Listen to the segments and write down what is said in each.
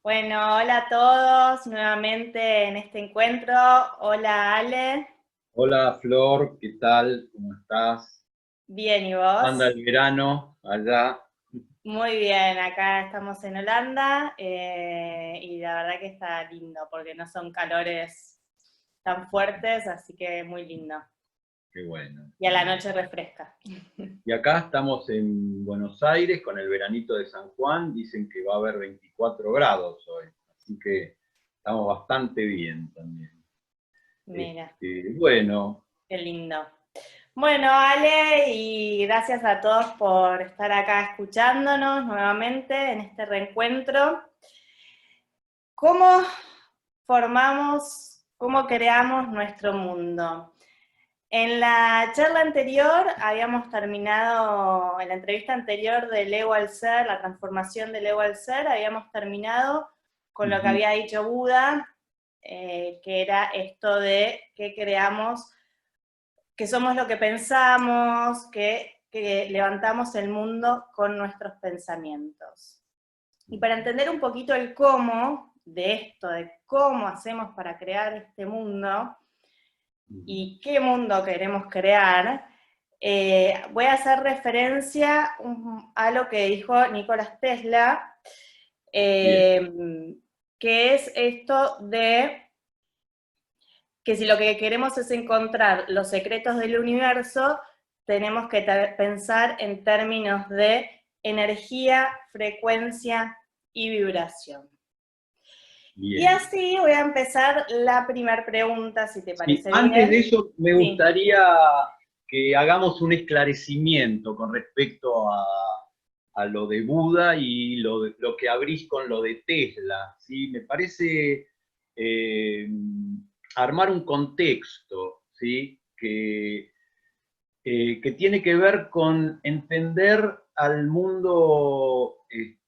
Bueno, hola a todos nuevamente en este encuentro. Hola Ale, Hola Flor, ¿qué tal? ¿Cómo estás? bien, ¿y vos? Anda el verano allá. Muy bien, acá estamos en Holanda y la verdad que está lindo porque no son calores tan fuertes, así que muy lindo. Qué bueno, Y a qué la bien. noche refresca. Y acá estamos en Buenos Aires con el veranito de San Juan. Dicen que va a haber 24 grados hoy, así que estamos bastante bien también. Mira, Bueno, qué lindo. Bueno, Ale, y gracias a todos por estar acá escuchándonos nuevamente en este reencuentro. ¿Cómo formamos, cómo creamos nuestro mundo? En la charla anterior habíamos terminado, en la entrevista anterior del ego al ser, la transformación del ego al ser, habíamos terminado con lo que ujú, había dicho Buda, que era esto de que creamos, que somos lo que pensamos, que levantamos el mundo con nuestros pensamientos. Y para entender un poquito el cómo de esto, de cómo hacemos para crear este mundo ujú. y qué mundo queremos crear, voy a hacer referencia a lo que dijo Nikola Tesla, Bien, eh, que es esto de que si lo que queremos es encontrar los secretos del universo, tenemos que pensar en términos de energía, frecuencia y vibración. Y bien. así voy a empezar la primera pregunta, si te Sí, parece antes de bien. eso me Sí, gustaría que hagamos un esclarecimiento con respecto a lo de Buda y lo que abrís con lo de Tesla. ¿Sí? Me parece eh, armar un contexto, ¿sí? Que tiene que ver con entender al mundo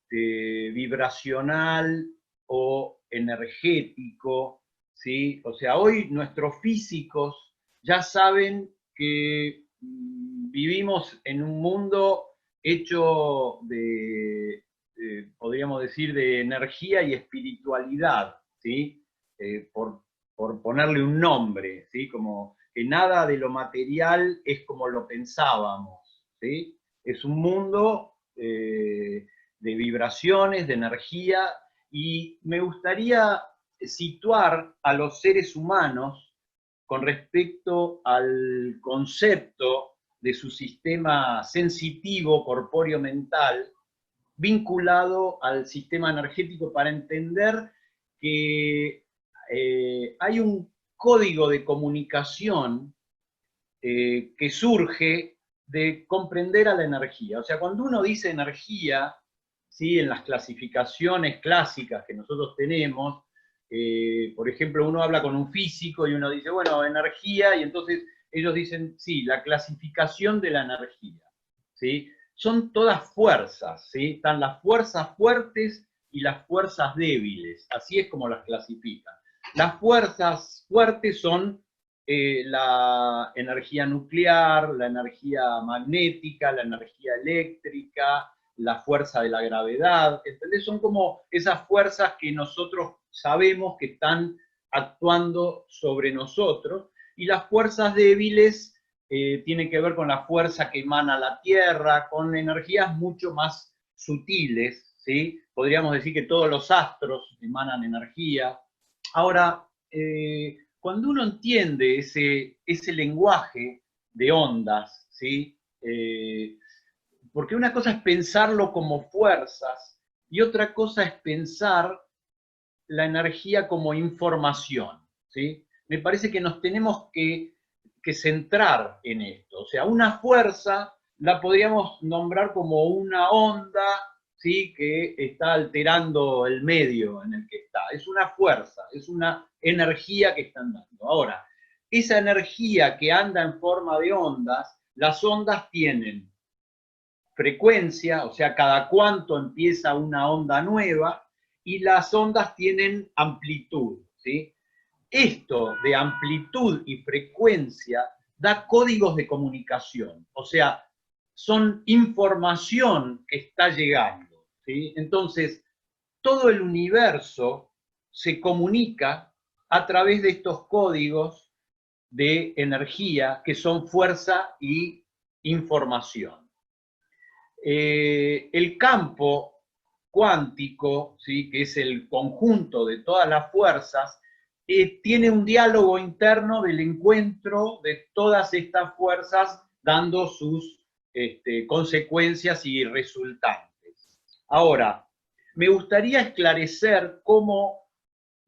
vibracional o energético, ¿sí? O sea, hoy nuestros físicos ya saben que vivimos en un mundo hecho podríamos decir, de energía y espiritualidad, ¿sí? Por ponerle un nombre, ¿sí? Como que nada de lo material es como lo pensábamos, ¿sí? Es un mundo de vibraciones, de energía, y me gustaría situar a los seres humanos con respecto al concepto de su sistema sensitivo, corpóreo, mental, vinculado al sistema energético para entender que hay un código de comunicación que surge de comprender a la energía. O sea, cuando uno dice energía, ¿sí? En las clasificaciones clásicas que nosotros tenemos, por ejemplo, uno habla con un físico y uno dice, bueno, energía, y entonces ellos dicen, sí, la clasificación de la energía, ¿sí? Son todas fuerzas, ¿sí? Están las fuerzas fuertes y las fuerzas débiles, así es como las clasifican. Las fuerzas fuertes son la energía nuclear, la energía magnética, la energía eléctrica, la fuerza de la gravedad, ¿entendés? Son como esas fuerzas que nosotros sabemos que están actuando sobre nosotros, y las fuerzas débiles tienen que ver con la fuerza que emana la Tierra, con energías mucho más sutiles, ¿sí? Podríamos decir que todos los astros emanan energía. Ahora, cuando uno entiende ese lenguaje de ondas, ¿sí? Porque una cosa es pensarlo como fuerzas y otra cosa es pensar la energía como información, ¿sí? Me parece que nos tenemos que centrar en esto. O sea, una fuerza la podríamos nombrar como una onda, ¿sí? Que está alterando el medio en el que está. Es una fuerza, es una energía que están dando. Ahora, esa energía que anda en forma de ondas, las ondas tienen frecuencia, o sea, cada cuánto empieza una onda nueva, y las ondas tienen amplitud, ¿sí? Esto de amplitud y frecuencia da códigos de comunicación, o sea, son información que está llegando, ¿sí? Entonces, todo el universo se comunica a través de estos códigos de energía que son fuerza y información. El campo cuántico, ¿sí?, que es el conjunto de todas las fuerzas, tiene un diálogo interno del encuentro de todas estas fuerzas dando sus consecuencias y resultantes. Ahora, me gustaría esclarecer cómo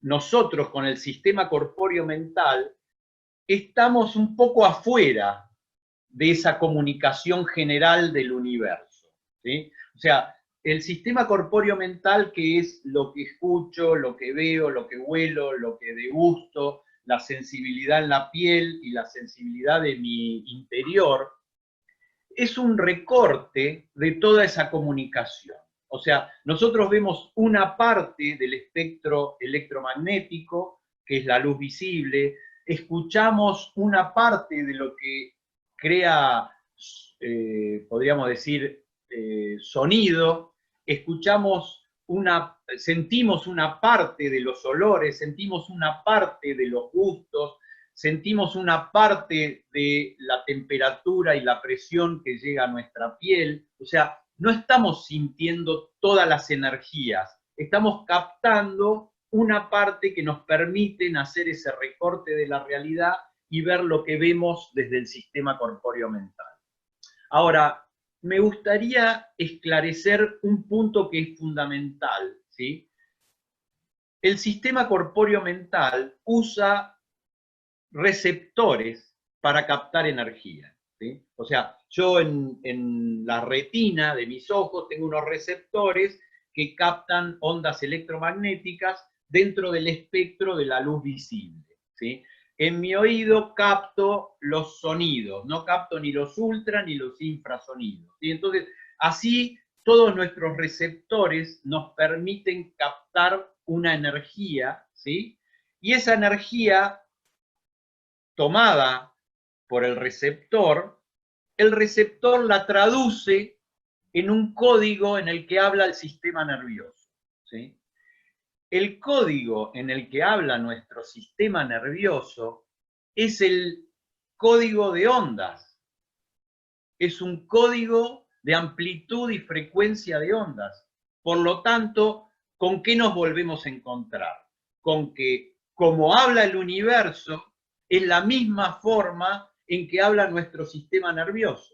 nosotros con el sistema corpóreo mental estamos un poco afuera de esa comunicación general del universo, ¿sí? O sea, el sistema corpóreo mental, que es lo que escucho, lo que veo, lo que huelo, lo que degusto, la sensibilidad en la piel y la sensibilidad de mi interior, es un recorte de toda esa comunicación. O sea, nosotros vemos una parte del espectro electromagnético, que es la luz visible, escuchamos una parte de lo que crea, podríamos decir, sonido, sentimos una parte de los olores, sentimos una parte de los gustos, sentimos una parte de la temperatura y la presión que llega a nuestra piel. O sea, no estamos sintiendo todas las energías, estamos captando una parte que nos permite hacer ese recorte de la realidad y ver lo que vemos desde el sistema corpóreo mental. Ahora, me gustaría esclarecer un punto que es fundamental, ¿sí? El sistema corpóreo mental usa receptores para captar energía, ¿sí? O sea, yo en la retina de mis ojos tengo unos receptores que captan ondas electromagnéticas dentro del espectro de la luz visible, ¿sí? En mi oído capto los sonidos, no capto ni los ultra ni los infrasonidos, ¿sí? Entonces, así todos nuestros receptores nos permiten captar una energía, ¿sí? Y esa energía tomada por el receptor la traduce en un código en el que habla el sistema nervioso, ¿sí? El código en el que habla nuestro sistema nervioso es el código de ondas, es un código de amplitud y frecuencia de ondas. Por lo tanto, ¿con qué nos volvemos a encontrar? Con que, como habla el universo, es la misma forma en que habla nuestro sistema nervioso.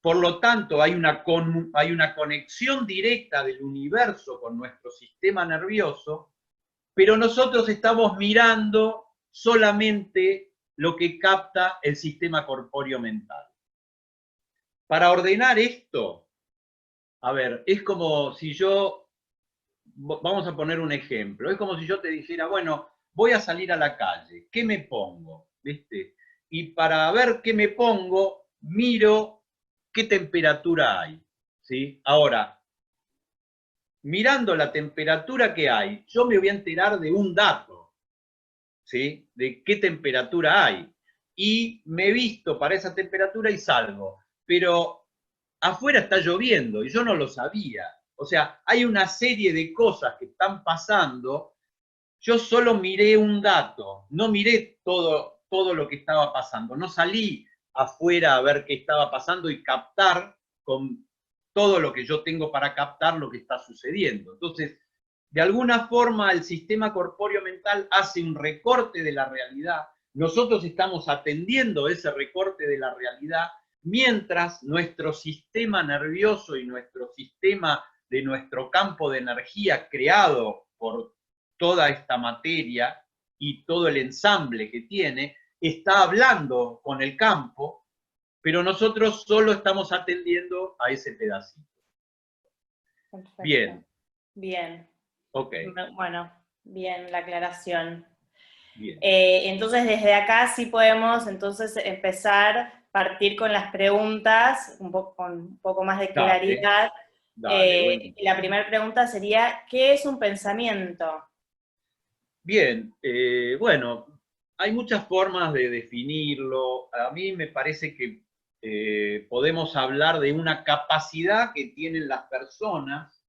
Por lo tanto, hay una conexión directa del universo con nuestro sistema nervioso, pero nosotros estamos mirando solamente lo que capta el sistema corpóreo mental. Para ordenar esto, a ver, es como si yo, vamos a poner un ejemplo, es como si yo te dijera, bueno, voy a salir a la calle, ¿qué me pongo? ¿Viste? Y para ver qué me pongo, miro qué temperatura hay, ¿sí? Ahora, mirando la temperatura que hay, yo me voy a enterar de un dato, ¿sí? De qué temperatura hay. Y me visto para esa temperatura y salgo. Pero afuera está lloviendo y yo no lo sabía. O sea, hay una serie de cosas que están pasando. Yo solo miré un dato, no miré todo lo que estaba pasando. No salí afuera a ver qué estaba pasando y captar con todo lo que yo tengo para captar lo que está sucediendo. Entonces, de alguna forma el sistema corpóreo mental hace un recorte de la realidad. Nosotros estamos atendiendo ese recorte de la realidad mientras nuestro sistema nervioso y nuestro sistema de nuestro campo de energía creado por toda esta materia y todo el ensamble que tiene, está hablando con el campo, pero nosotros solo estamos atendiendo a ese pedacito. Perfecto. Bien. Bien. Ok. Bueno, bien la aclaración. Bien. Entonces desde acá sí podemos entonces empezar, partir con las preguntas, con un poco más de claridad. Dale, la primera pregunta sería, ¿qué es un pensamiento? Bien, bueno, hay muchas formas de definirlo. A mí me parece que podemos hablar de una capacidad que tienen las personas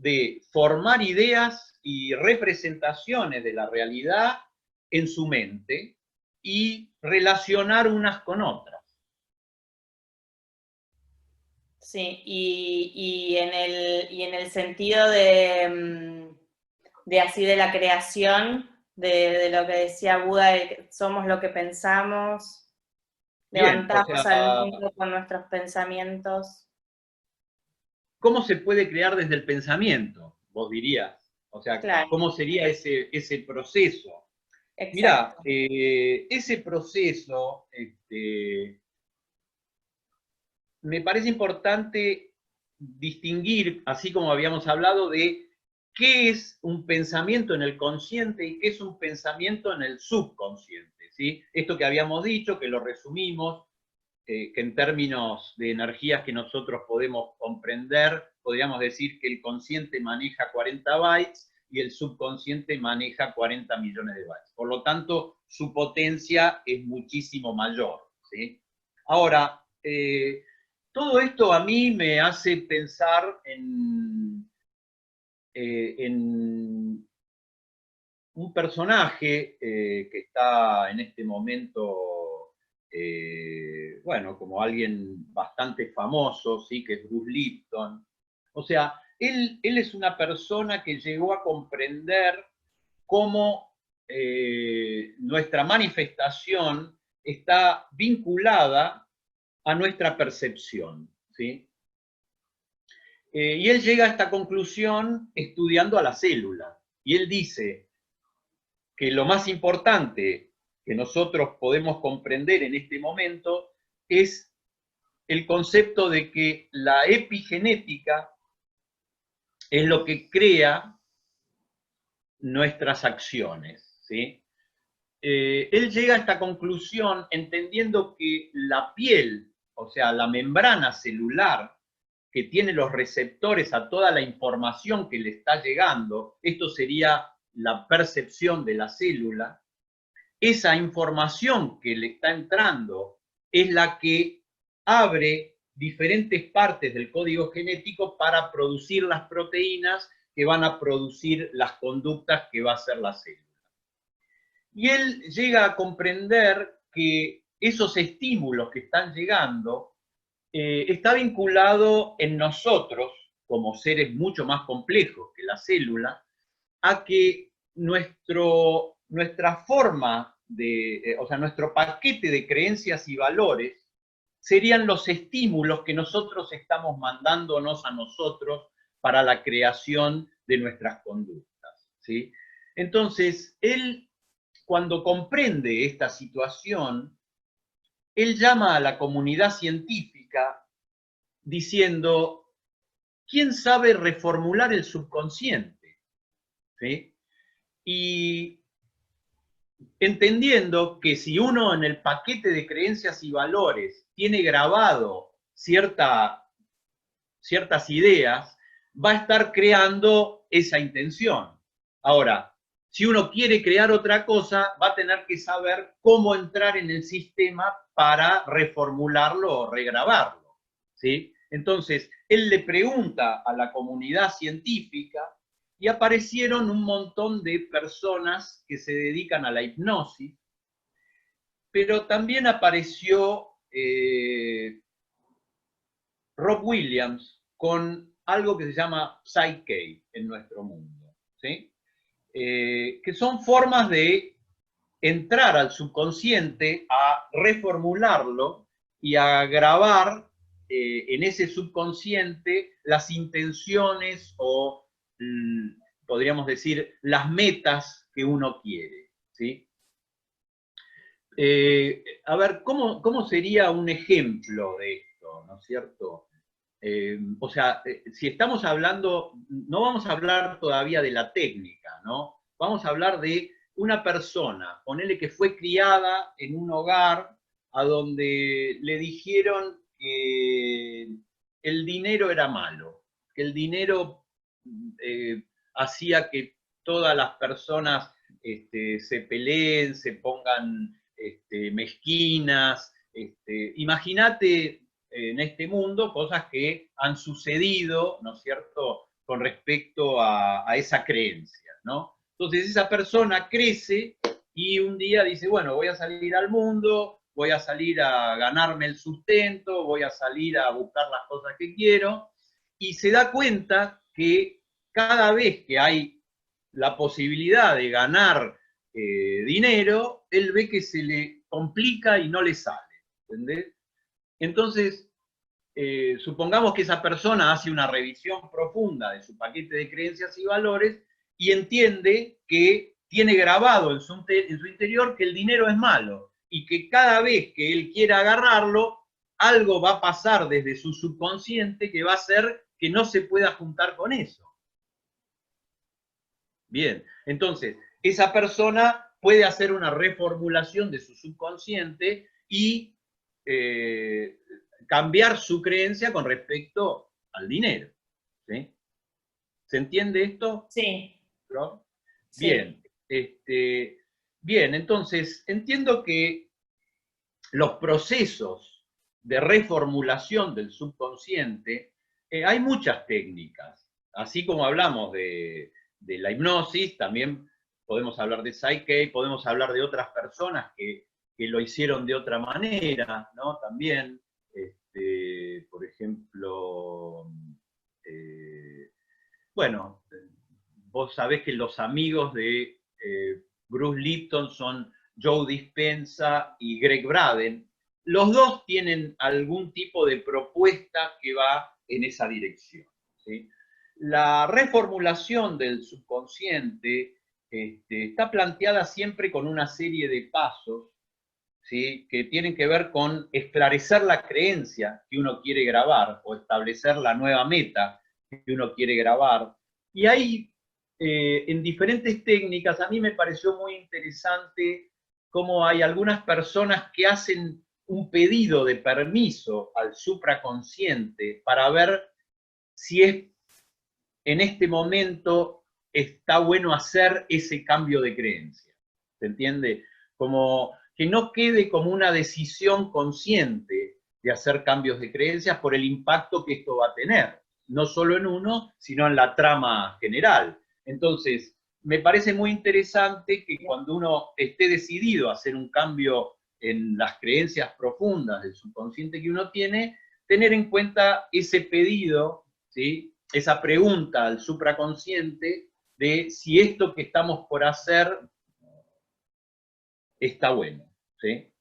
de formar ideas y representaciones de la realidad en su mente y relacionar unas con otras. Sí, y en el sentido de así de la creación, de lo que decía Buda, de que somos lo que pensamos, Bien, o levantamos sea, al mundo con nuestros pensamientos. ¿cómo se puede crear desde el pensamiento? Vos dirías. O sea, Claro, ¿cómo sería ese proceso? Mirá, exacto. ese proceso, me parece importante distinguir, así como habíamos hablado, de qué es un pensamiento en el consciente y qué es un pensamiento en el subconsciente, ¿sí? Esto que habíamos dicho, que lo resumimos, que en términos de energías que nosotros podemos comprender, podríamos decir que el consciente maneja 40 bytes y el subconsciente maneja 40 millones de bytes. Por lo tanto, su potencia es muchísimo mayor, ¿sí? Ahora, todo esto a mí me hace pensar en un personaje que está en este momento, bueno, como alguien bastante famoso, ¿sí? Que es Bruce Lipton. O sea, él es una persona que llegó a comprender cómo nuestra manifestación está vinculada a nuestra percepción, ¿sí? Y él llega a esta conclusión estudiando a la célula. Y él dice que lo más importante que nosotros podemos comprender en este momento es el concepto de que la epigenética es lo que crea nuestras acciones, ¿sí? Él llega a esta conclusión entendiendo que la piel, o sea, la membrana celular que tiene los receptores a toda la información que le está llegando, esto sería la percepción de la célula, esa información que le está entrando es la que abre diferentes partes del código genético para producir las proteínas que van a producir las conductas que va a hacer la célula. Y él llega a comprender que esos estímulos que están llegando está vinculado en nosotros, como seres mucho más complejos que la célula, a que nuestra forma o sea, nuestro paquete de creencias y valores serían los estímulos que nosotros estamos mandándonos a nosotros para la creación de nuestras conductas, ¿sí? Entonces, él, cuando comprende esta situación, él llama a la comunidad científica diciendo, ¿quién sabe reformular el subconsciente? ¿Sí? Y entendiendo que si uno en el paquete de creencias y valores tiene grabado ciertas ideas, va a estar creando esa intención. Ahora, si uno quiere crear otra cosa, va a tener que saber cómo entrar en el sistema para reformularlo o regrabarlo, ¿sí? Entonces, él le pregunta a la comunidad científica y aparecieron un montón de personas que se dedican a la hipnosis, pero también apareció Rob Williams con algo que se llama Psyche en nuestro mundo, ¿sí? Que son formas de entrar al subconsciente, a reformularlo y a grabar en ese subconsciente las intenciones o, podríamos decir, las metas que uno quiere, ¿sí? A ver, ¿cómo sería un ejemplo de esto, ¿no es cierto? O sea, si estamos hablando, no vamos a hablar todavía de la técnica, ¿no? Vamos a hablar de una persona, ponele que fue criada en un hogar a donde le dijeron que el dinero era malo, que el dinero hacía que todas las personas se peleen, se pongan mezquinas. Imagínate en este mundo cosas que han sucedido, ¿no es cierto?, con respecto a esa creencia, ¿no? Entonces esa persona crece y un día dice, bueno, voy a salir al mundo, voy a salir a ganarme el sustento, voy a salir a buscar las cosas que quiero, y se da cuenta que cada vez que hay la posibilidad de ganar dinero, él ve que se le complica y no le sale, ¿entendés? Entonces, supongamos que esa persona hace una revisión profunda de su paquete de creencias y valores y entiende que tiene grabado en su interior que el dinero es malo y que cada vez que él quiera agarrarlo, algo va a pasar desde su subconsciente que va a hacer que no se pueda juntar con eso. Bien, entonces, esa persona puede hacer una reformulación de su subconsciente y cambiar su creencia con respecto al dinero. ¿Sí? ¿Se entiende esto? Sí. ¿No? Sí. Bien, bien, entonces entiendo que los procesos de reformulación del subconsciente, hay muchas técnicas. Así como hablamos de la hipnosis, también podemos hablar de Psyche, podemos hablar de otras personas que lo hicieron de otra manera, ¿no? También, por ejemplo, bueno, vos sabés que los amigos de Bruce Lipton son Joe Dispenza y Greg Braden. Los dos tienen algún tipo de propuesta que va en esa dirección, ¿sí? La reformulación del subconsciente está planteada siempre con una serie de pasos, ¿sí? Que tienen que ver con esclarecer la creencia que uno quiere grabar o establecer la nueva meta que uno quiere grabar. Y hay en diferentes técnicas, a mí me pareció muy interesante cómo hay algunas personas que hacen un pedido de permiso al supraconsciente para ver si es en este momento está bueno hacer ese cambio de creencia. ¿Se entiende? Como que no quede como una decisión consciente de hacer cambios de creencias por el impacto que esto va a tener, no solo en uno, sino en la trama general. Entonces, me parece muy interesante que cuando uno esté decidido a hacer un cambio en las creencias profundas del subconsciente que uno tiene, tener en cuenta ese pedido, ¿sí? Esa pregunta al supraconsciente de si esto que estamos por hacer está bueno. ¿Sí?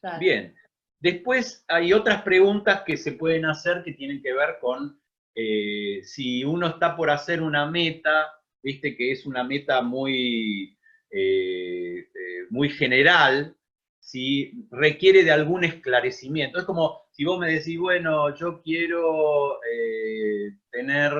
Claro. Bien. Después hay otras preguntas que se pueden hacer que tienen que ver con si uno está por hacer una meta, viste que es una meta muy general, si requiere de algún esclarecimiento. Es como si vos me decís, bueno, yo quiero tener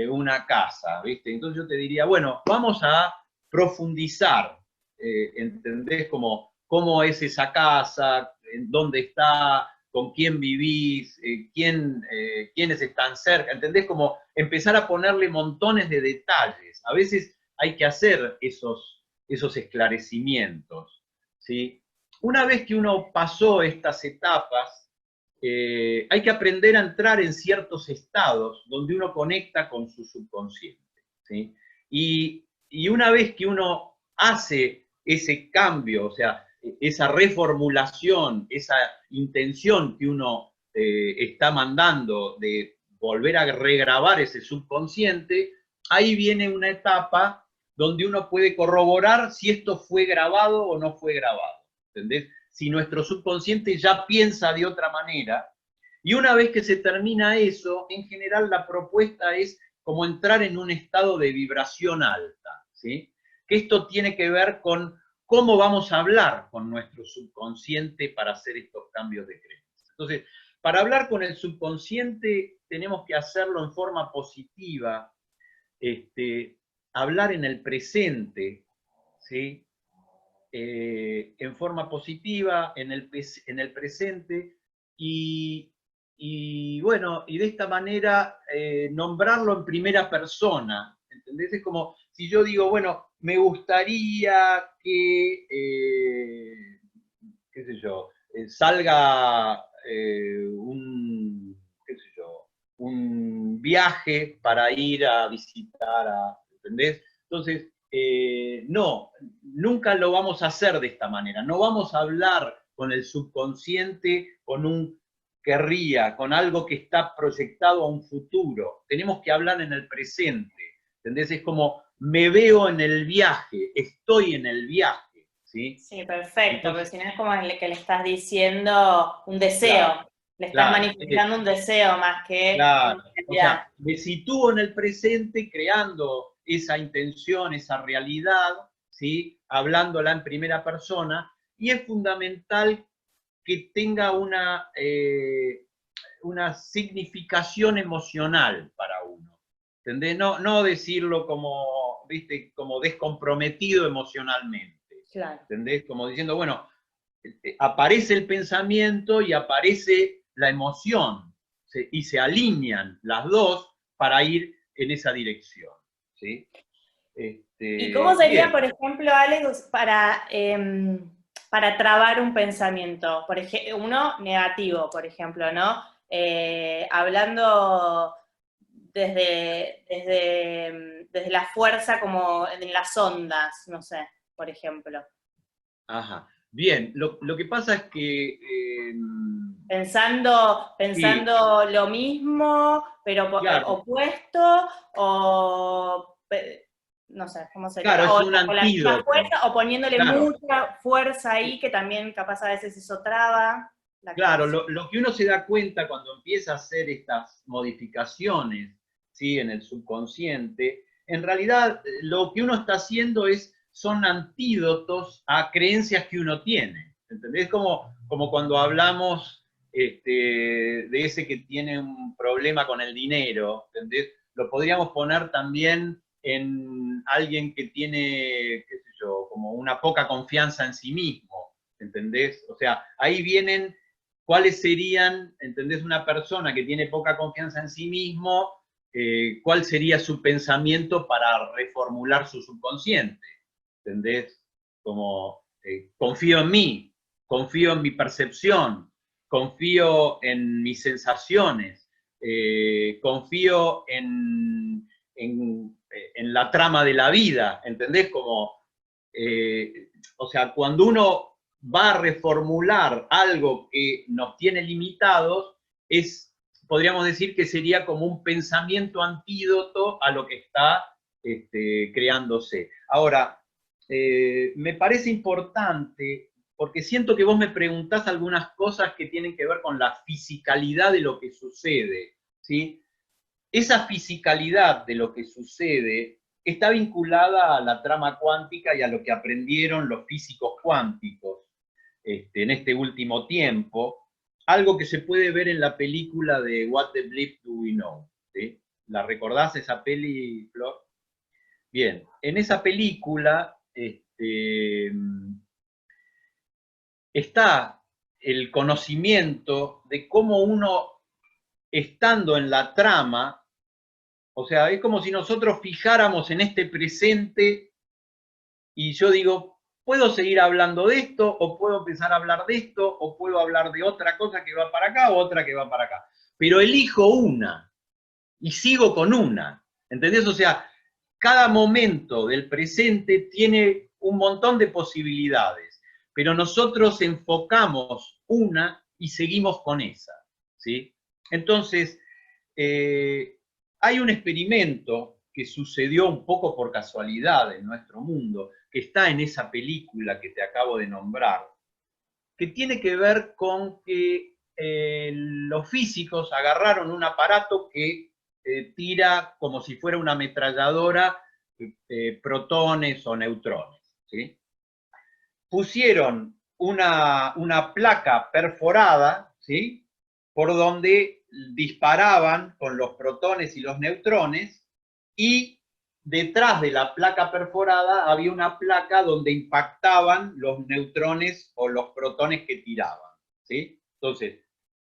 una casa, ¿viste? Entonces yo te diría, bueno, vamos a profundizar, ¿entendés? Como cómo es esa casa, en dónde está, con quién vivís, quiénes están cerca, ¿entendés? Como empezar a ponerle montones de detalles. A veces hay que hacer esos esclarecimientos, ¿sí? Una vez que uno pasó estas etapas, hay que aprender a entrar en ciertos estados donde uno conecta con su subconsciente, ¿sí? Y una vez que uno hace ese cambio, o sea, esa reformulación, esa intención que uno está mandando de volver a regrabar ese subconsciente, ahí viene una etapa donde uno puede corroborar si esto fue grabado o no fue grabado, ¿entendés? Si nuestro subconsciente ya piensa de otra manera. Y una vez que se termina eso, en general la propuesta es como entrar en un estado de vibración alta, ¿sí? Que esto tiene que ver con cómo vamos a hablar con nuestro subconsciente para hacer estos cambios de creencia. Entonces, para hablar con el subconsciente tenemos que hacerlo en forma positiva, hablar en el presente, ¿sí? En forma positiva, en el presente, y bueno, y de esta manera nombrarlo en primera persona, ¿entendés? Es como si yo digo, bueno, me gustaría que, qué sé yo, salga qué sé yo, viaje para ir a visitar ¿entendés? Entonces, no, nunca lo vamos a hacer de esta manera. No vamos a hablar con el subconsciente, con un querría, con algo que está proyectado a un futuro. Tenemos que hablar en el presente. ¿Entendés? Es como, me veo en el viaje, estoy en el viaje. ¿Sí? Sí, perfecto, Entonces, pero si no es como que le estás diciendo un deseo, claro, le estás claro, manifestando un deseo más que claro. una O realidad. sea, me sitúo en el presente creando esa intención, esa realidad, ¿sí? Hablándola en primera persona, y es fundamental que tenga una significación emocional para uno. ¿Entendés? No, no decirlo como, ¿viste? Como descomprometido emocionalmente. Claro. ¿Entendés? Como diciendo, bueno, aparece el pensamiento y aparece la emoción, y se alinean las dos para ir en esa dirección. ¿Sí? ¿Y cómo sería, Bien. por ejemplo, Alex, para trabar un pensamiento? Uno negativo, por ejemplo, ¿no? Hablando desde la fuerza como en las ondas, no sé, por ejemplo. Ajá. Bien, lo que pasa es que sí, Pensando lo mismo, pero claro, opuesto, o no sé, ¿cómo claro, sería? es O un con la misma antídoto. fuerza, o poniéndole Claro, mucha fuerza ahí, que también capaz a veces eso traba la claro, activación. lo que uno se da cuenta cuando empieza a hacer estas modificaciones, ¿sí? En el subconsciente, en realidad lo que uno está haciendo son antídotos a creencias que uno tiene. ¿Entendés? Como cuando hablamos de ese que tiene un problema con el dinero, ¿entendés? Lo podríamos poner también en alguien que tiene, qué sé yo, como una poca confianza en sí mismo, ¿entendés? O sea, ahí vienen cuáles serían, ¿entendés? Una persona que tiene poca confianza en sí mismo, cuál sería su pensamiento para reformular su subconsciente, ¿entendés? Como, confío en mí, confío en mi percepción, confío en mis sensaciones, confío en la trama de la vida, ¿entendés? Como, o sea, cuando uno va a reformular algo que nos tiene limitados, podríamos decir que sería como un pensamiento antídoto a lo que está creándose. Ahora, me parece importante, porque siento que vos me preguntás algunas cosas que tienen que ver con la fisicalidad de lo que sucede, ¿sí? Esa fisicalidad de lo que sucede está vinculada a la trama cuántica y a lo que aprendieron los físicos cuánticos en este último tiempo, algo que se puede ver en la película de What the Bleep Do We Know. ¿Sí? ¿La recordás esa peli, Flor? Bien, en esa película está el conocimiento de cómo uno, estando en la trama, o sea, es como si nosotros fijáramos en este presente y yo digo, ¿puedo seguir hablando de esto? ¿O puedo empezar a hablar de esto? ¿O puedo hablar de otra cosa que va para acá o otra que va para acá? Pero elijo una y sigo con una. ¿Entendés? O sea, cada momento del presente tiene un montón de posibilidades, pero nosotros enfocamos una y seguimos con esa. ¿Sí? Entonces, hay un experimento que sucedió un poco por casualidad en nuestro mundo, que está en esa película que te acabo de nombrar, que tiene que ver con que los físicos agarraron un aparato que tira como si fuera una ametralladora protones o neutrones. ¿Sí? Pusieron una placa perforada, ¿sí? Por donde disparaban con los protones y los neutrones, y detrás de la placa perforada había una placa donde impactaban los neutrones o los protones que tiraban. ¿Sí? Entonces,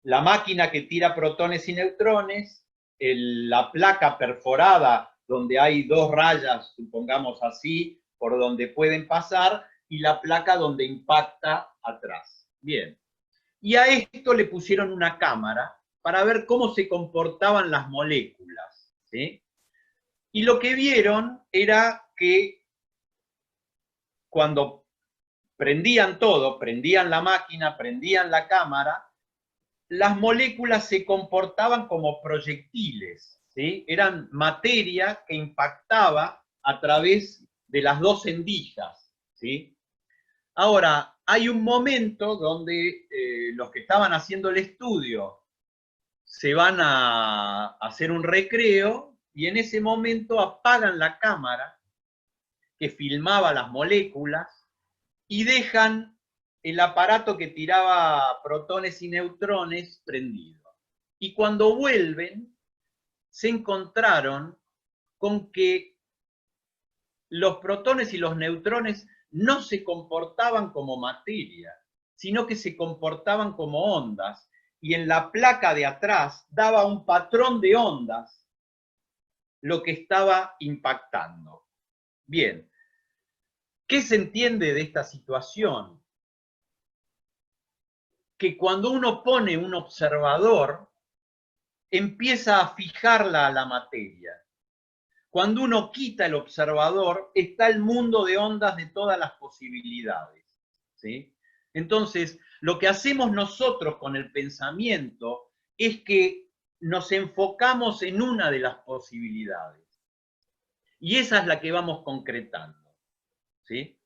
la máquina que tira protones y neutrones, la placa perforada donde hay dos rayas, supongamos así, por donde pueden pasar, y la placa donde impacta atrás. Bien. Y a esto le pusieron una cámara para ver cómo se comportaban las moléculas, ¿sí? Y lo que vieron era que cuando prendían todo, prendían la máquina, prendían la cámara, las moléculas se comportaban como proyectiles, ¿sí? Eran materia que impactaba a través de las dos endijas, ¿sí? Ahora, hay un momento donde los que estaban haciendo el estudio se van a hacer un recreo y en ese momento apagan la cámara que filmaba las moléculas y dejan el aparato que tiraba protones y neutrones prendido. Y cuando vuelven, se encontraron con que los protones y los neutrones no se comportaban como materia, sino que se comportaban como ondas, y en la placa de atrás daba un patrón de ondas lo que estaba impactando. Bien, ¿qué se entiende de esta situación? Que cuando uno pone un observador, empieza a fijarla a la materia. Cuando uno quita el observador, está el mundo de ondas de todas las posibilidades, ¿sí? Entonces, lo que hacemos nosotros con el pensamiento es que nos enfocamos en una de las posibilidades. Y esa es la que vamos concretando, ¿sí?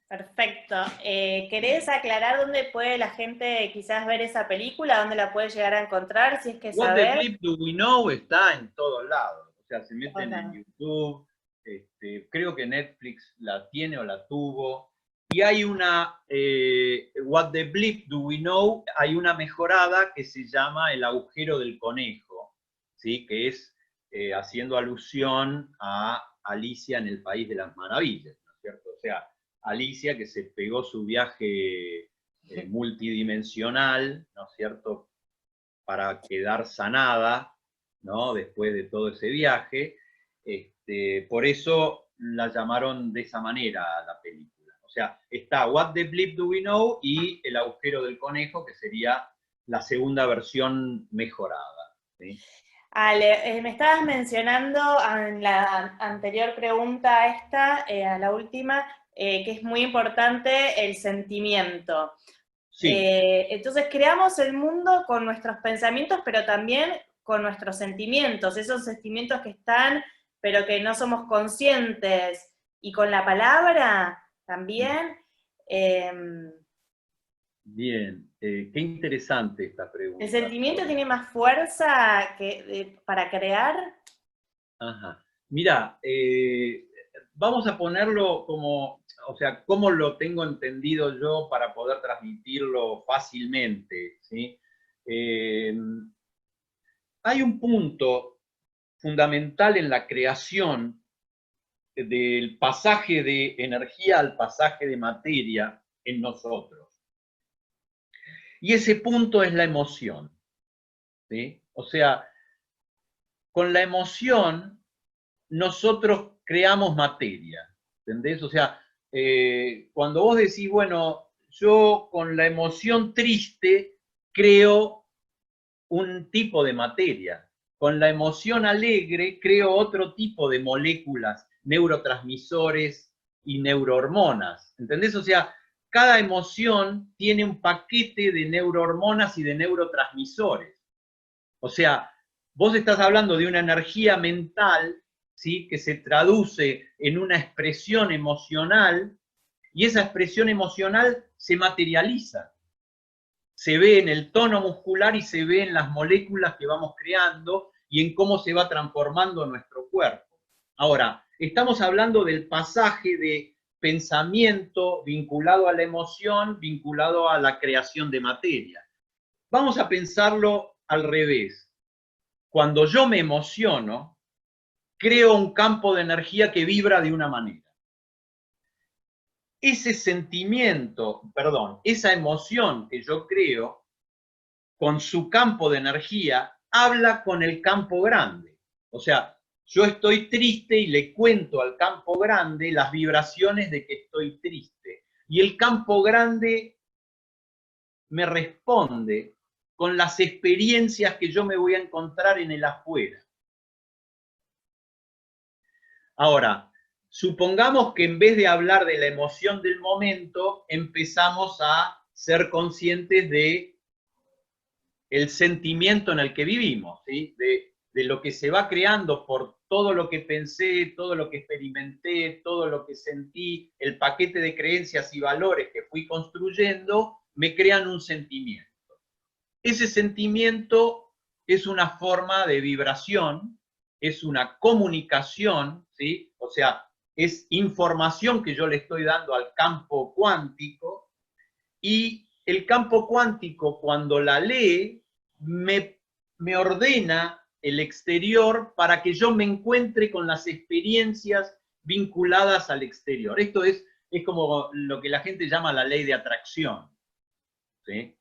Perfecto. ¿Querés aclarar dónde puede la gente quizás ver esa película? ¿Dónde la puede llegar a encontrar? Si es que What the saber. Bleep Do We Know está en todos lados. O sea, se meten en Hola. YouTube, creo que Netflix la tiene o la tuvo. Y hay una, What the Bleep Do We Know, hay una mejorada que se llama El agujero del conejo, ¿sí? Que es haciendo alusión a Alicia en el País de las Maravillas, ¿no es cierto? O sea, Alicia que se pegó su viaje multidimensional, ¿no es cierto?, para quedar sanada, ¿no?, después de todo ese viaje. Por eso la llamaron de esa manera a la película. O sea, está What the Bleep Do We Know y El agujero del conejo, que sería la segunda versión mejorada, ¿sí? Ale, me estabas mencionando en la anterior pregunta a esta, a la última, que es muy importante el sentimiento. Sí. Entonces creamos el mundo con nuestros pensamientos, pero también con nuestros sentimientos, esos sentimientos que están, pero que no somos conscientes. Y con la palabra también. Bien, qué interesante esta pregunta. ¿El sentimiento tiene más fuerza para crear? Ajá. Mira, vamos a ponerlo como, o sea, cómo lo tengo entendido yo para poder transmitirlo fácilmente, ¿sí? Hay un punto fundamental en la creación del pasaje de energía al pasaje de materia en nosotros. Y ese punto es la emoción, ¿sí? O sea, con la emoción nosotros creamos materia, ¿entendés? O sea, cuando vos decís, bueno, yo con la emoción triste creo un tipo de materia, con la emoción alegre creo otro tipo de moléculas, neurotransmisores y neurohormonas, ¿entendés? O sea, cada emoción tiene un paquete de neurohormonas y de neurotransmisores. O sea, vos estás hablando de una energía mental, ¿sí?, que se traduce en una expresión emocional, y esa expresión emocional se materializa. Se ve en el tono muscular y se ve en las moléculas que vamos creando y en cómo se va transformando nuestro cuerpo. Ahora, estamos hablando del pasaje de pensamiento vinculado a la emoción, vinculado a la creación de materia. Vamos a pensarlo al revés. Cuando yo me emociono, creo un campo de energía que vibra de una manera. Ese sentimiento, perdón, esa emoción que yo creo, con su campo de energía, habla con el campo grande. O sea, yo estoy triste y le cuento al campo grande las vibraciones de que estoy triste. Y el campo grande me responde con las experiencias que yo me voy a encontrar en el afuera. Ahora, supongamos que en vez de hablar de la emoción del momento, empezamos a ser conscientes de el sentimiento en el que vivimos, ¿sí? De lo que se va creando por todo lo que pensé, todo lo que experimenté, todo lo que sentí, el paquete de creencias y valores que fui construyendo, me crean un sentimiento. Ese sentimiento es una forma de vibración, es una comunicación, ¿sí? O sea, es información que yo le estoy dando al campo cuántico, y el campo cuántico, cuando la lee, me ordena el exterior para que yo me encuentre con las experiencias vinculadas al exterior. Esto es como lo que la gente llama la ley de atracción, ¿sí?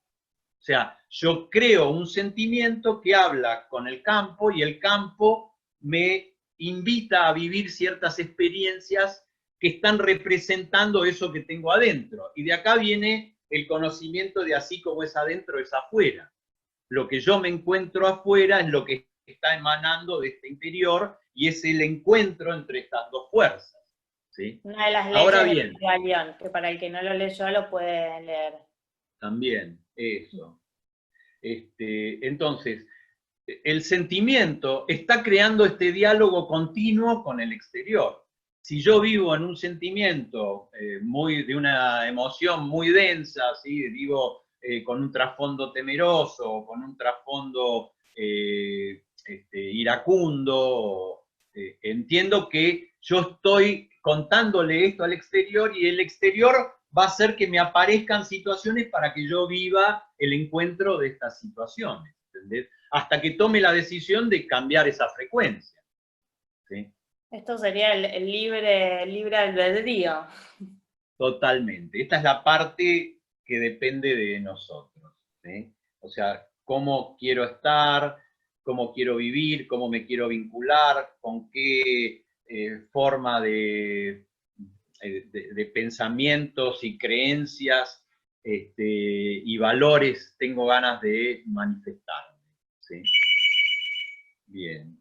O sea, yo creo un sentimiento que habla con el campo y el campo me invita a vivir ciertas experiencias que están representando eso que tengo adentro. Y de acá viene el conocimiento de así como es adentro, es afuera. Lo que yo me encuentro afuera es lo que está emanando de este interior y es el encuentro entre estas dos fuerzas, ¿sí? Una de las Ahora leyes bien, del Kybalión, que para el que no lo leyó lo puede leer. también, eso. Entonces, el sentimiento está creando este diálogo continuo con el exterior. Si yo vivo en un sentimiento de una emoción muy densa, ¿sí? Vivo con un trasfondo temeroso, con un trasfondo iracundo, entiendo que yo estoy contándole esto al exterior y el exterior va a hacer que me aparezcan situaciones para que yo viva el encuentro de estas situaciones, ¿entendés? Hasta que tome la decisión de cambiar esa frecuencia, ¿sí? Esto sería el libre albedrío. Totalmente. Esta es la parte que depende de nosotros, ¿sí? O sea, cómo quiero estar, cómo quiero vivir, cómo me quiero vincular, con qué forma de pensamientos y creencias y valores tengo ganas de manifestarme, ¿sí? Bien.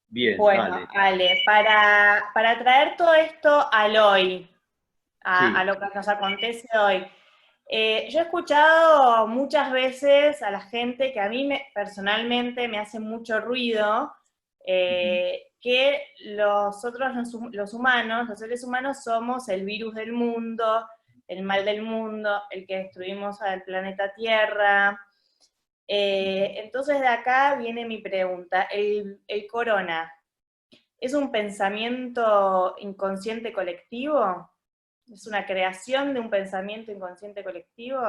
Bien, Bueno, Ale, para traer todo esto al hoy, a sí. lo que nos acontece hoy, yo he escuchado muchas veces a la gente que a mí personalmente me hace mucho ruido, que nosotros los humanos, los seres humanos somos el virus del mundo, el mal del mundo, el que destruimos al planeta Tierra. Entonces de acá viene mi pregunta, ¿el corona es un pensamiento inconsciente colectivo? ¿Es una creación de un pensamiento inconsciente colectivo?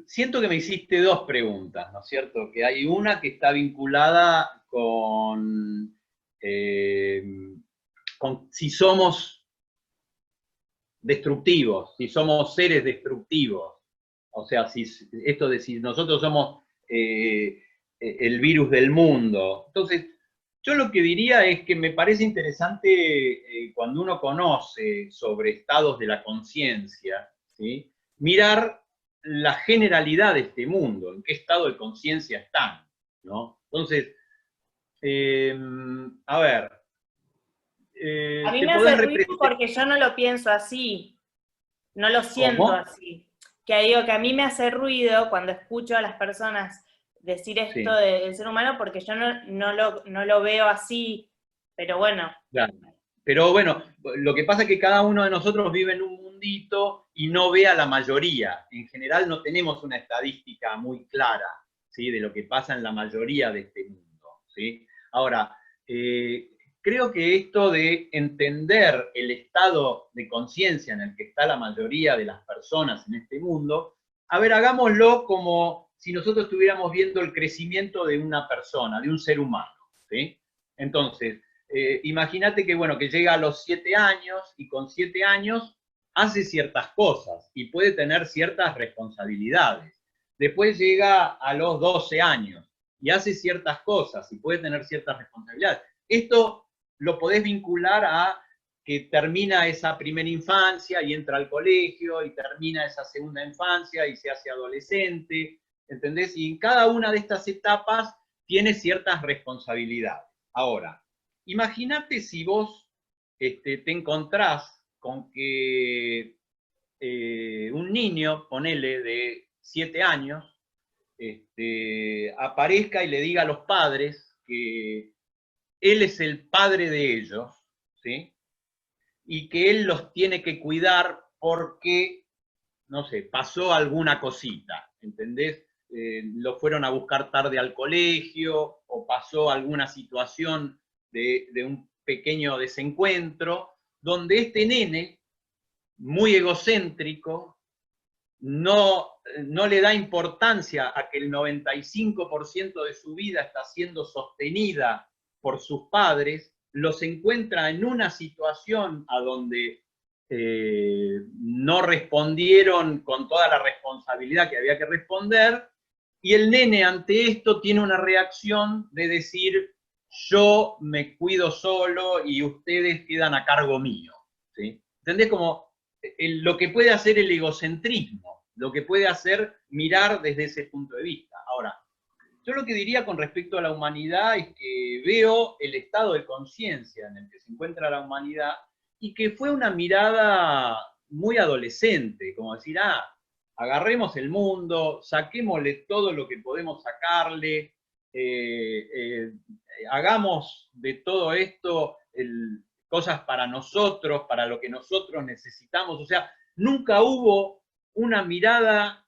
Siento que me hiciste dos preguntas, ¿no es cierto? Que hay una que está vinculada con si somos destructivos, si somos seres destructivos. O sea, esto de si nosotros somos el virus del mundo. Entonces, yo lo que diría es que me parece interesante cuando uno conoce sobre estados de la conciencia, ¿sí? Mirar la generalidad de este mundo, en qué estado de conciencia están, ¿no? Entonces, a ver, A mí te me podés hace ruido representar. porque yo no lo pienso así, no lo siento ¿Cómo? así. Que digo que a mí me hace ruido cuando escucho a las personas decir esto Sí, del ser humano porque yo no lo veo así, pero bueno. claro. Pero bueno, lo que pasa es que cada uno de nosotros vive en un mundito y no ve a la mayoría. En general no tenemos una estadística muy clara, ¿sí? De lo que pasa en la mayoría de este mundo, ¿sí? Ahora, creo que esto de entender el estado de conciencia en el que está la mayoría de las personas en este mundo, a ver, hagámoslo como si nosotros estuviéramos viendo el crecimiento de una persona, de un ser humano, ¿sí? Entonces, imagínate que, bueno, que llega a los 7 años y con 7 años hace ciertas cosas y puede tener ciertas responsabilidades. Después llega a los 12 años y hace ciertas cosas y puede tener ciertas responsabilidades. Esto lo podés vincular a que termina esa primera infancia y entra al colegio, y termina esa segunda infancia y se hace adolescente, ¿entendés? Y en cada una de estas etapas tiene ciertas responsabilidades. Ahora, imagínate si vos te encontrás con que un niño, ponele de 7 años, aparezca y le diga a los padres que él es el padre de ellos, ¿sí? Y que él los tiene que cuidar porque, no sé, pasó alguna cosita, ¿entendés? Lo fueron a buscar tarde al colegio, o pasó alguna situación de un pequeño desencuentro, donde este nene, muy egocéntrico, no le da importancia a que el 95% de su vida está siendo sostenida por sus padres, los encuentra en una situación a donde no respondieron con toda la responsabilidad que había que responder, y el nene ante esto tiene una reacción de decir, yo me cuido solo y ustedes quedan a cargo mío, ¿sí? ¿Entendés? Como lo que puede hacer el egocentrismo, lo que puede hacer mirar desde ese punto de vista. Ahora, yo lo que diría con respecto a la humanidad es que veo el estado de conciencia en el que se encuentra la humanidad, y que fue una mirada muy adolescente, como decir, agarremos el mundo, saquémosle todo lo que podemos sacarle, hagamos de todo esto cosas para nosotros, para lo que nosotros necesitamos. O sea, nunca hubo una mirada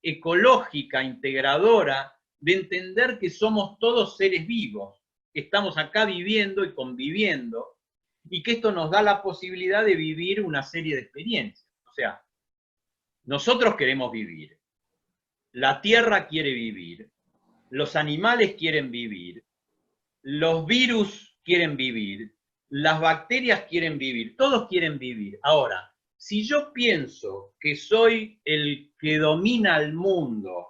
ecológica, integradora, de entender que somos todos seres vivos, que estamos acá viviendo y conviviendo, y que esto nos da la posibilidad de vivir una serie de experiencias. O sea, nosotros queremos vivir, la tierra quiere vivir, los animales quieren vivir, los virus quieren vivir, las bacterias quieren vivir, todos quieren vivir. Ahora, si yo pienso que soy el que domina el mundo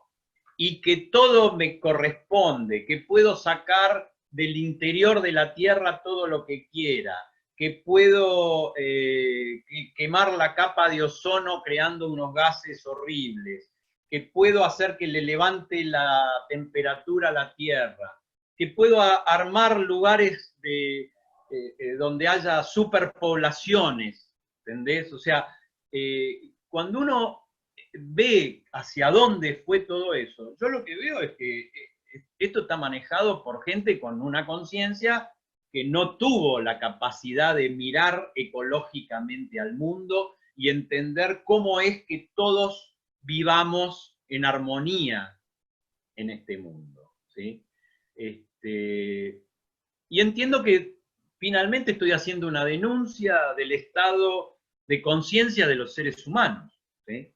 y que todo me corresponde, que puedo sacar del interior de la Tierra todo lo que quiera, que puedo quemar la capa de ozono creando unos gases horribles, que puedo hacer que le levante la temperatura a la Tierra, que puedo armar lugares donde haya superpoblaciones, ¿entendés? O sea, cuando uno ve hacia dónde fue todo eso, yo lo que veo es que esto está manejado por gente con una conciencia que no tuvo la capacidad de mirar ecológicamente al mundo y entender cómo es que todos vivamos en armonía en este mundo, ¿sí? Y entiendo que finalmente estoy haciendo una denuncia del estado de conciencia de los seres humanos, ¿sí?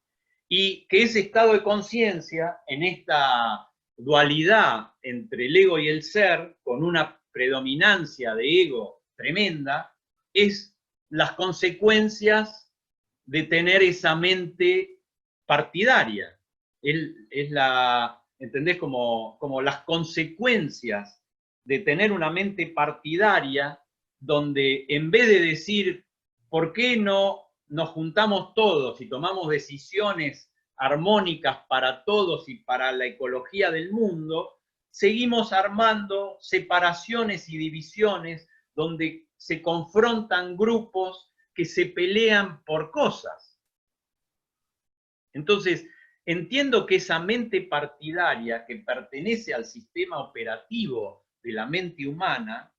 Y que ese estado de conciencia, en esta dualidad entre el ego y el ser, con una predominancia de ego tremenda, es las consecuencias de tener esa mente partidaria. Es la, ¿entendés? Como las consecuencias de tener una mente partidaria, donde en vez de decir, ¿por qué no nos juntamos todos y tomamos decisiones armónicas para todos y para la ecología del mundo? Seguimos armando separaciones y divisiones donde se confrontan grupos que se pelean por cosas. Entonces, entiendo que esa mente partidaria que pertenece al sistema operativo de la mente humana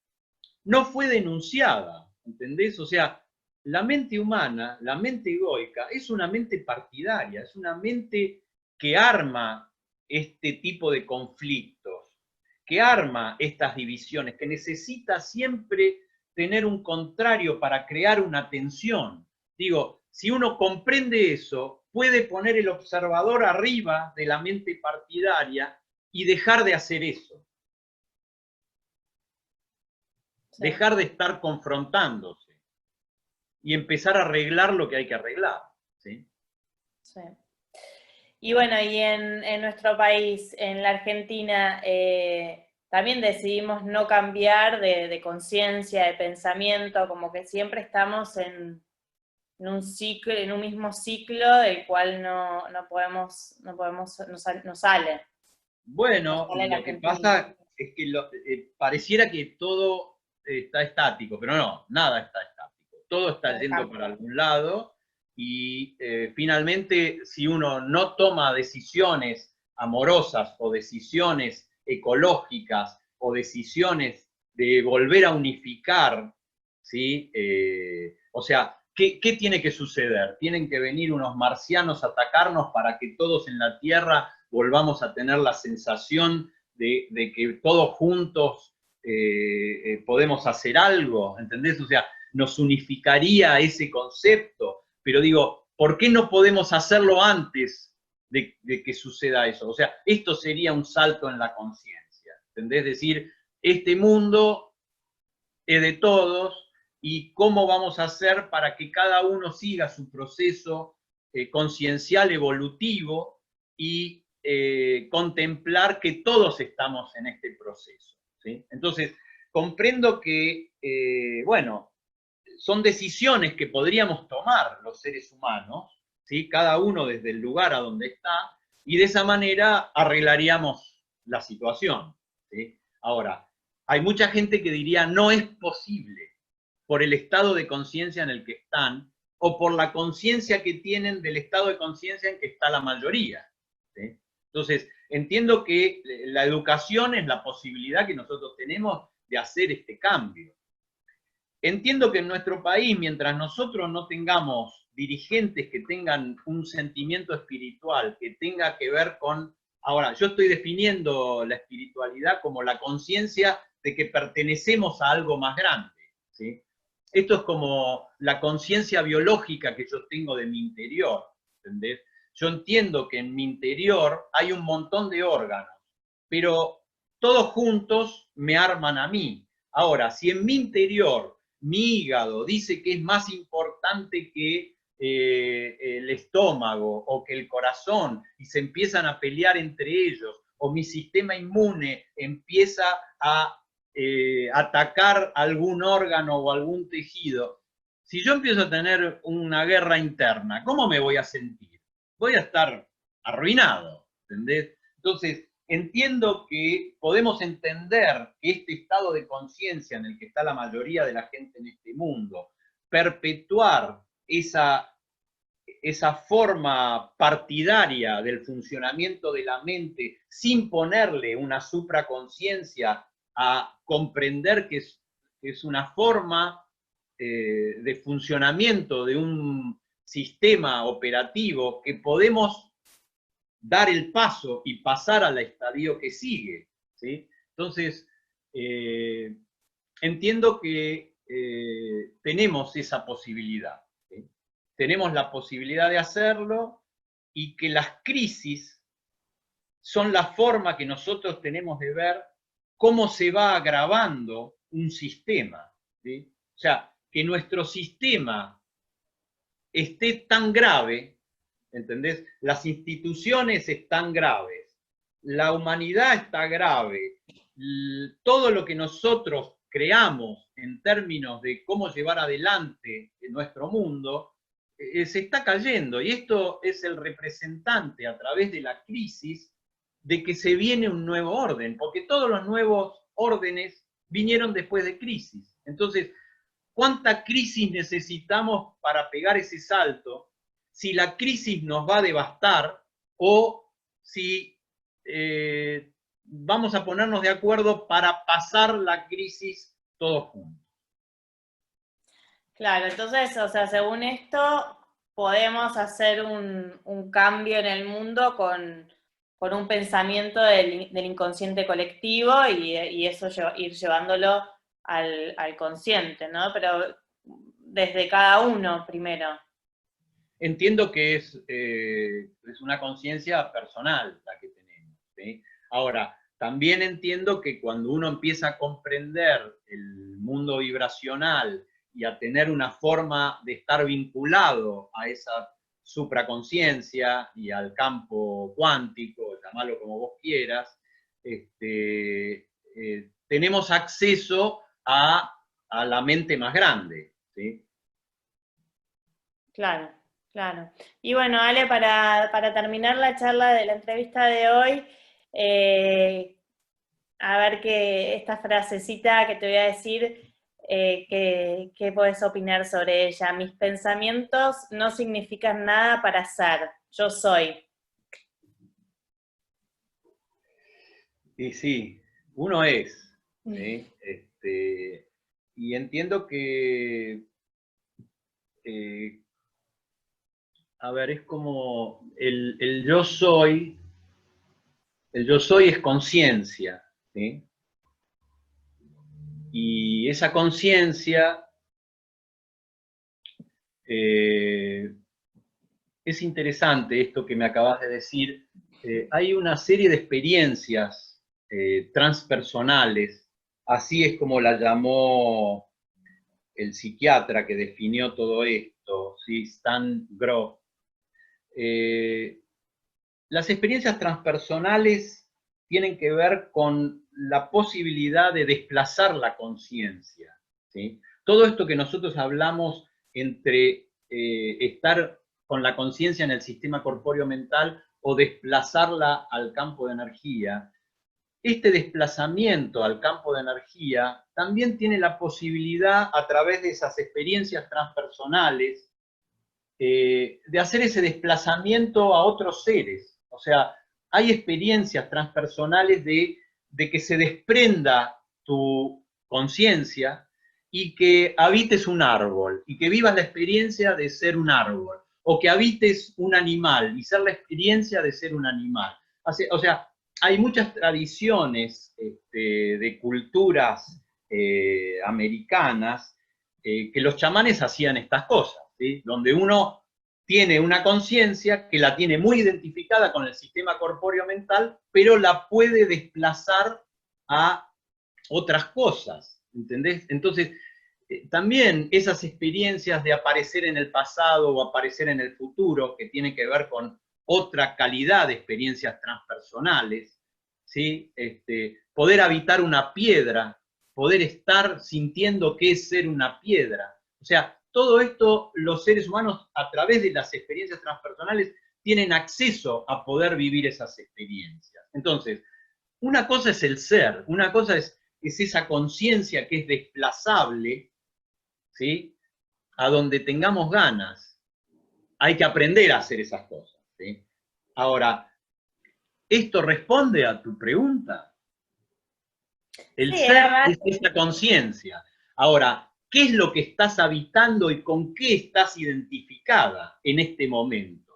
no fue denunciada, ¿entendés? O sea, la mente humana, la mente egoica, es una mente partidaria, es una mente que arma este tipo de conflictos, que arma estas divisiones, que necesita siempre tener un contrario para crear una tensión. Digo, si uno comprende eso, puede poner el observador arriba de la mente partidaria y dejar de hacer eso. Sí. Dejar de estar confrontándose y empezar a arreglar lo que hay que arreglar, ¿sí? Sí. Y bueno, y en nuestro país, en la Argentina, también decidimos no cambiar de conciencia, de pensamiento, como que siempre estamos en un ciclo, en un mismo ciclo del cual no podemos, no sale. No Bueno, sale la lo que Argentina. pasa es que pareciera que todo está estático, pero no, nada está estático. Todo está Todo yendo para cambia. algún lado y finalmente si uno no toma decisiones amorosas o decisiones ecológicas o decisiones de volver a unificar, ¿sí? O sea, ¿qué tiene que suceder? Tienen que venir unos marcianos a atacarnos para que todos en la Tierra volvamos a tener la sensación de que todos juntos podemos hacer algo, ¿entendés? O sea, nos unificaría ese concepto, pero digo, ¿por qué no podemos hacerlo antes de que suceda eso? O sea, esto sería un salto en la conciencia, ¿entendés? Es decir, este mundo es de todos y cómo vamos a hacer para que cada uno siga su proceso conciencial evolutivo y contemplar que todos estamos en este proceso, ¿sí? Entonces, comprendo que, bueno, son decisiones que podríamos tomar los seres humanos, ¿sí? Cada uno desde el lugar a donde está, y de esa manera arreglaríamos la situación, ¿sí? Ahora, hay mucha gente que diría no es posible por el estado de conciencia en el que están o por la conciencia que tienen del estado de conciencia en que está la mayoría, ¿sí? Entonces, entiendo que la educación es la posibilidad que nosotros tenemos de hacer este cambio. Entiendo que en nuestro país, mientras nosotros no tengamos dirigentes que tengan un sentimiento espiritual que tenga que ver con... Ahora, yo estoy definiendo la espiritualidad como la conciencia de que pertenecemos a algo más grande, ¿sí? Esto es como la conciencia biológica que yo tengo de mi interior, ¿entendés? Yo entiendo que en mi interior hay un montón de órganos, pero todos juntos me arman a mí. Ahora, si en mi interior mi hígado dice que es más importante que el estómago o que el corazón y se empiezan a pelear entre ellos, o mi sistema inmune empieza a atacar algún órgano o algún tejido, si yo empiezo a tener una guerra interna, ¿cómo me voy a sentir? Voy a estar arruinado, ¿entendés? Entonces, entiendo que podemos entender que este estado de conciencia en el que está la mayoría de la gente en este mundo, perpetuar esa forma partidaria del funcionamiento de la mente sin ponerle una supraconciencia a comprender que es una forma de funcionamiento de un sistema operativo que podemos dar el paso y pasar al estadio que sigue, ¿sí? Entonces, entiendo que tenemos esa posibilidad, ¿sí? Tenemos la posibilidad de hacerlo y que las crisis son la forma que nosotros tenemos de ver cómo se va agravando un sistema, ¿sí? O sea, que nuestro sistema esté tan grave, ¿entendés? Las instituciones están graves, la humanidad está grave, todo lo que nosotros creamos en términos de cómo llevar adelante nuestro mundo, se está cayendo. Y esto es el representante a través de la crisis de que se viene un nuevo orden, porque todos los nuevos órdenes vinieron después de crisis. Entonces, ¿cuánta crisis necesitamos para pegar ese salto? Si la crisis nos va a devastar o si vamos a ponernos de acuerdo para pasar la crisis todos juntos. Claro, entonces, o sea, según esto, podemos hacer un cambio en el mundo con un pensamiento del inconsciente colectivo y eso ir llevándolo al consciente, ¿no? Pero desde cada uno primero. Entiendo que es una conciencia personal la que tenemos, ¿sí? Ahora, también entiendo que cuando uno empieza a comprender el mundo vibracional y a tener una forma de estar vinculado a esa supraconciencia y al campo cuántico, llamarlo como vos quieras, tenemos acceso a la mente más grande, ¿sí? Claro, claro. Y bueno, Ale, para terminar la charla de la entrevista de hoy, a ver que esta frasecita que te voy a decir, ¿qué podés opinar sobre ella? Mis pensamientos no significan nada para ser, yo soy. Y sí, uno es, ¿sí? Y entiendo que, a ver, es como el yo soy es conciencia, ¿sí? Y esa conciencia es interesante esto que me acabas de decir. Hay una serie de experiencias transpersonales, así es como la llamó el psiquiatra que definió todo esto, ¿sí? Stan Grof. Las experiencias transpersonales tienen que ver con la posibilidad de desplazar la conciencia, ¿sí? Todo esto que nosotros hablamos entre estar con la conciencia en el sistema corpóreo mental o desplazarla al campo de energía, este desplazamiento al campo de energía también tiene la posibilidad, a través de esas experiencias transpersonales, de hacer ese desplazamiento a otros seres. O sea, hay experiencias transpersonales de que se desprenda tu conciencia y que habites un árbol, y que vivas la experiencia de ser un árbol, o que habites un animal y ser la experiencia de ser un animal. O sea, hay muchas tradiciones de culturas americanas que los chamanes hacían estas cosas, ¿sí? Donde uno tiene una conciencia que la tiene muy identificada con el sistema corpóreo mental, pero la puede desplazar a otras cosas, ¿entendés? Entonces, también esas experiencias de aparecer en el pasado o aparecer en el futuro, que tienen que ver con otra calidad de experiencias transpersonales, ¿sí? Poder habitar una piedra, poder estar sintiendo qué es ser una piedra. O sea, todo esto los seres humanos, a través de las experiencias transpersonales, tienen acceso a poder vivir esas experiencias. Entonces, una cosa es el ser, una cosa es esa conciencia que es desplazable, ¿sí? A donde tengamos ganas. Hay que aprender a hacer esas cosas, ¿sí? Ahora, ¿esto responde a tu pregunta? El Sí, ser es esa conciencia. Ahora, ¿qué es lo que estás habitando y con qué estás identificada en este momento?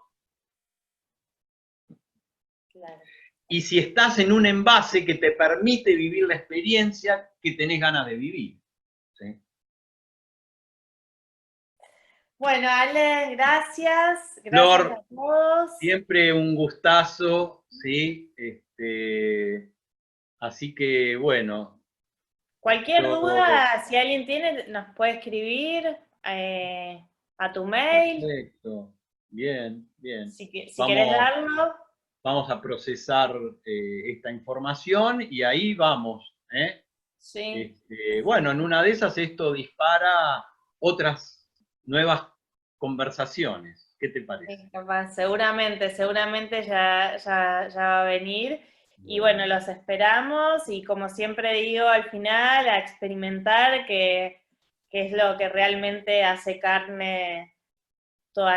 claro. Y si estás en un envase que te permite vivir la experiencia que tenés ganas de vivir, ¿sí? Bueno, Ale, gracias. Gracias Flor, a todos. siempre un gustazo, ¿sí? Así que, bueno, Cualquier yo... duda, si alguien tiene, nos puede escribir a tu mail, Perfecto, bien, bien. si querés Vamos, darlo. vamos a procesar esta información y ahí vamos, ¿eh? Sí, Bueno, en una de esas esto dispara otras nuevas conversaciones. ¿Qué te parece? sí, capaz, seguramente ya va a venir. Y bueno, Bueno, los esperamos y como siempre digo al final, a experimentar que es lo que realmente hace carne toda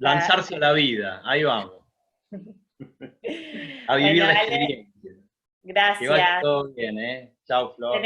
lanzarse a esta... la vida, ahí vamos, a vivir Bueno, la Ale, experiencia. Que vaya gracias. todo bien, ¿eh? Chao, Flor.